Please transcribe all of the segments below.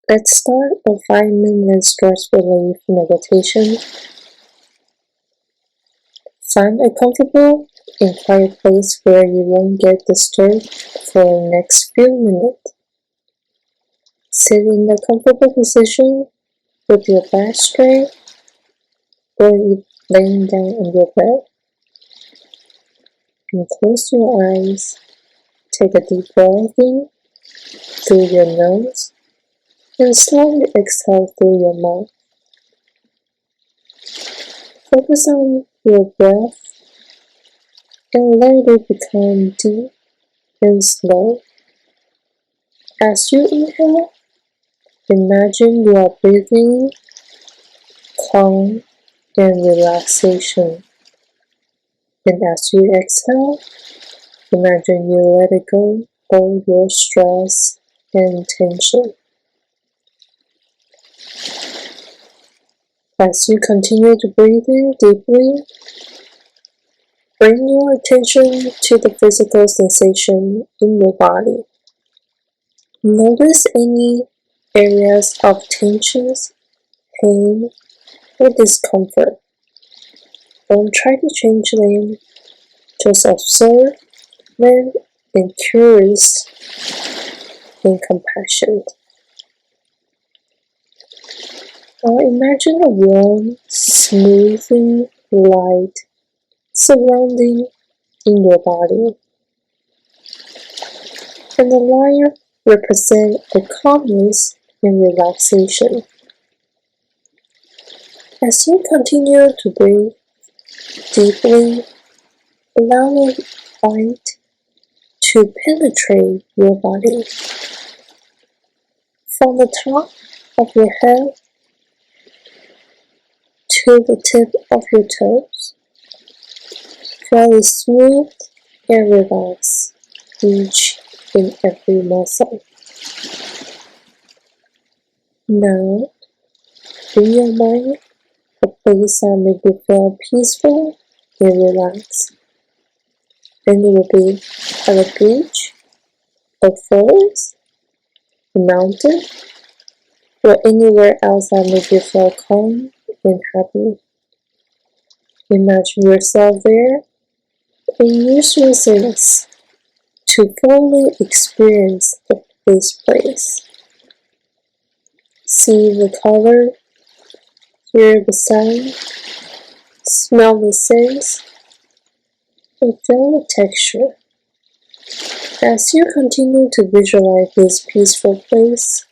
Let's start a 5-minute stress relief meditation. Find a comfortable and quiet place where you won't get disturbed for the next few minutes. Sit in a comfortable position with your back straight or laying down on your bed. And close your eyes. Take a deep breath in through your nose and slowly exhale through your mouth. Focus on your breath and let it become deep and slow. As you inhale, imagine you are breathing calm and relaxation. And as you exhale, imagine you let it go all your stress and tension. As you continue to breathe in deeply, bring your attention to the physical sensation in your body. Notice any areas of tensions, pain, or discomfort. Don't try to change them, just observe them and curious and compassionate. Now imagine a warm, smoothing light surrounding in your body. And the light represents a calmness and relaxation. As you continue to breathe deeply, allow the light to penetrate your body. From the top of your head to the tip of your toes, feel smooth and relax each and every muscle. Now, in your mind, a place that makes you feel peaceful and relaxed. And it will be at a beach, a forest, a mountain, or anywhere else that makes you feel calm and happy. Imagine yourself there and use your sense to fully experience this place. See the color, hear the sound, smell the scents, and feel the texture. As you continue to visualize this peaceful place,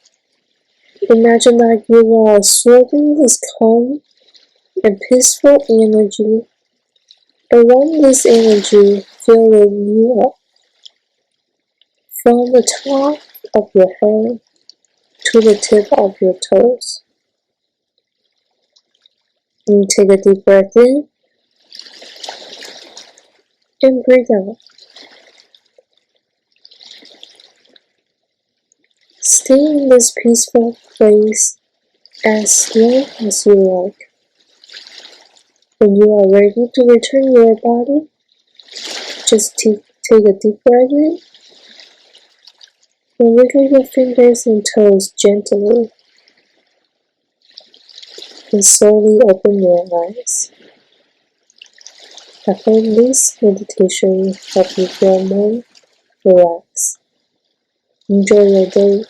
imagine that you are absorbing this calm and peaceful energy, and when this energy filling you up from the top of your head to the tip of your toes. And take a deep breath in and breathe out. Stay in this peaceful place as long as you like. When you are ready to return your body, just take a deep breath in and wiggle your fingers and toes gently and slowly open your eyes. I hope this meditation helps you feel more relaxed. Enjoy your day.